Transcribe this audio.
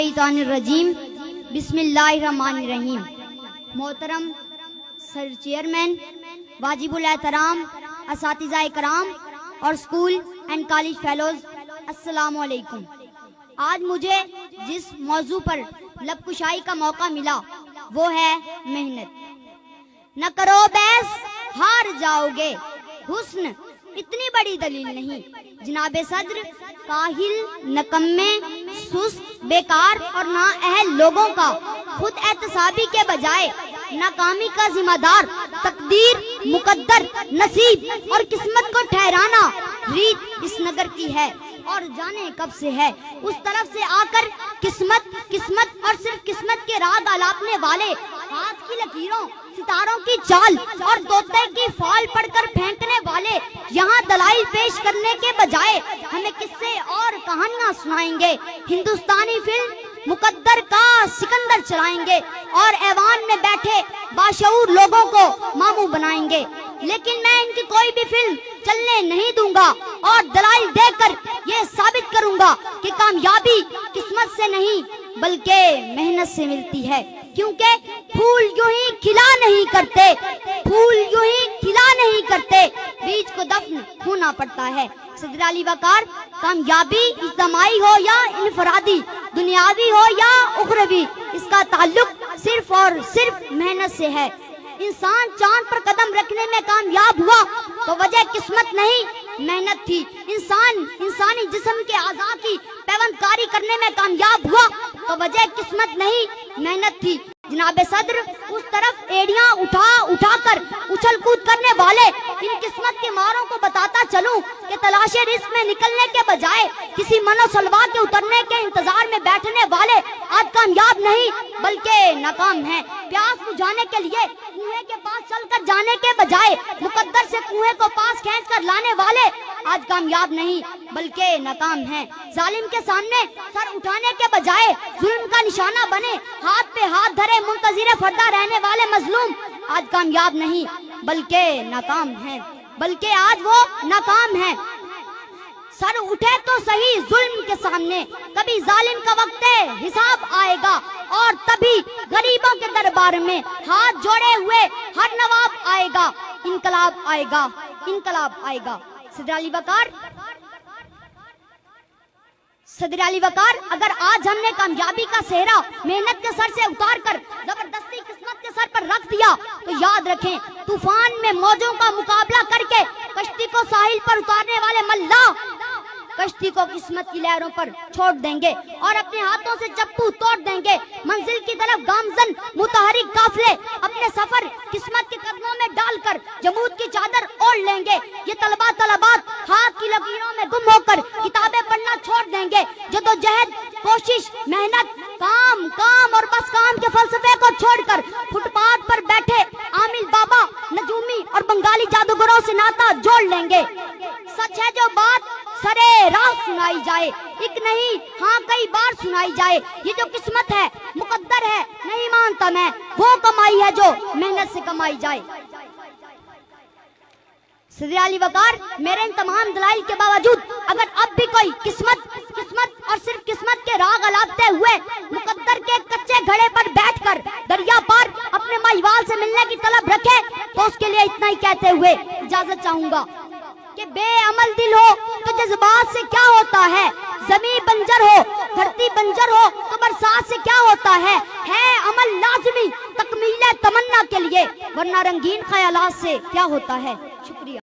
रजीम बिस्मिल्लाहिर्रहमानिर्रहीम। मोहतरम sir chairman, वाजिबुल एहतराम असातिज़ाए कराम और स्कूल एंड कॉलेज फेलोज, अस्सलामु अलैकुम। आज मुझे जिस मौजू पर लबकुशाई का मौका मिला वो है मेहनत। न करो बहस, हार जाओगे। हुस्न इतनी बड़ी दलील नहीं। जनाबे सद्र, काहिल, नकम्मे, सुस्त, बेकार और नाअहल लोगों का खुद एहतसाबी के बजाय नाकामी का जिम्मेदार तकदीर, मुकद्दर, नसीब और किस्मत को ठहराना रीत इस नगर की है और जाने कब से है। उस तरफ से आकर किस्मत किस्मत और सिर्फ किस्मत के राग आलापने वाले हाथ की लकीरों, सितारों की चाल और तोते की फाल पढ़कर फेंकने वाले यहाँ दलाइल पेश करने के बजाय हमें किस्से और कहानियां सुनाएंगे। हिंदुस्तानी फिल्म मुकद्दर का सिकंदर चलाएंगे और ऐवान में बैठे बाशऊर लोगों को मामू बनाएंगे। लेकिन मैं इनकी कोई भी फिल्म चलने नहीं दूंगा और दलाइल देकर ये साबित करूंगा कि कामयाबी किस्मत से नहीं बल्कि मेहनत से मिलती है। क्योंकि फूल यूं ही खिला नहीं करते, फूल यूं ही खिला नहीं करते, बीज को दफन होना पड़ता है। सदर अली वकार, कामयाबी इज्तिमाई हो या इनफरादी, दुनियावी हो या उखरवी, इसका ताल्लुक सिर्फ और सिर्फ मेहनत से है। इंसान चांद पर कदम रखने में कामयाब हुआ तो वजह किस्मत नहीं, मेहनत थी। इंसान इंसानी जिस्म के आज़ा की पैवंदकारी करने में कामयाब हुआ तो वजह किस्मत नहीं, मेहनत थी। जनाबे सद्र, उस तरफ एड़ियां उठा उठा कर उछल कूद करने वाले इन किस्मत के मारों को बताता चलूं कि तलाशे रिस्क में निकलने के बजाय किसी मनोसलवा के उतरने के इंतजार में बैठने वाले आज कामयाब नहीं बल्कि नाकाम हैं। प्यास बुझाने के लिए कुएं के पास चलकर जाने के बजाय मुकद्दर से कुएं को पास खींच कर लाने वाले आज कामयाब नहीं बल्कि नाकाम हैं। जालिम के सामने सर उठाने के बजाय जुल्म का निशाना बने हाथ पे हाथ धरे मुंतज़िर फरदा रहने वाले मजलूम आज कामयाब नहीं बल्कि नाकाम हैं, बल्कि आज वो नाकाम हैं। सर उठे तो सही जुल्म के सामने, कभी जालिम का वक्त हिसाब आएगा और तभी गरीबों के दरबार में हाथ जोड़े हुए हर नवाब आएगा। इनकलाब आएगा, इनकलाब आएगा। सदर अली वकार, सदर अली वकार, अगर आज हमने कामयाबी का सेहरा मेहनत के सर से उतार कर जबरदस्ती किस्मत के सर पर रख दिया तो याद रखें, तूफान में मौजों का मुकाबला करके कश्ती को साहिल पर उतारने वाले मल्ला कश्ती को किस्मत की लहरों पर छोड़ देंगे और अपने हाथों से चप्पू तोड़ देंगे। मंजिल की तरफ गामजन मुतहरिक काफिले अपने सफर किस्मत के कदमों में डालकर जमूद की चादर ओढ़ लेंगे। ये तलबा तलबात हाथ की लकीरों में गुम होकर किताबें पढ़ना छोड़ देंगे। जदोजहद, कोशिश, मेहनत, काम काम और बस काम के फलसफे को छोड़कर फुटपाथ पर बैठे आमिल बाबा, नजूमी और बंगाली जादूगरों से नाता जोड़ लेंगे। सच है जो बात सरे राह सुनाई जाए, एक नहीं हाँ कई बार सुनाई जाए। ये जो किस्मत है, मुकद्दर है, नहीं मानता मैं, वो कमाई है जो मेहनत से कमाई जाए। सदर अली वकार, मेरे इन तमाम दलाइल के बावजूद अगर अब भी कोई किस्मत किस्मत और सिर्फ किस्मत के राग अलापते हुए मुकद्दर के कच्चे घड़े पर बैठकर दरिया पार अपने माईवाल से मिलने की तलब रखे तो उसके लिए इतना ही कहते हुए इजाजत चाहूंगा कि बेअमल दिल हो तो जज्बात से क्या होता है, जमीन बंजर हो, धरती बंजर हो तो बरसात से क्या होता है अमल लाजमी तकमील तमन्ना के लिए, वरना रंगीन ख्यालात से क्या होता है। शुक्रिया।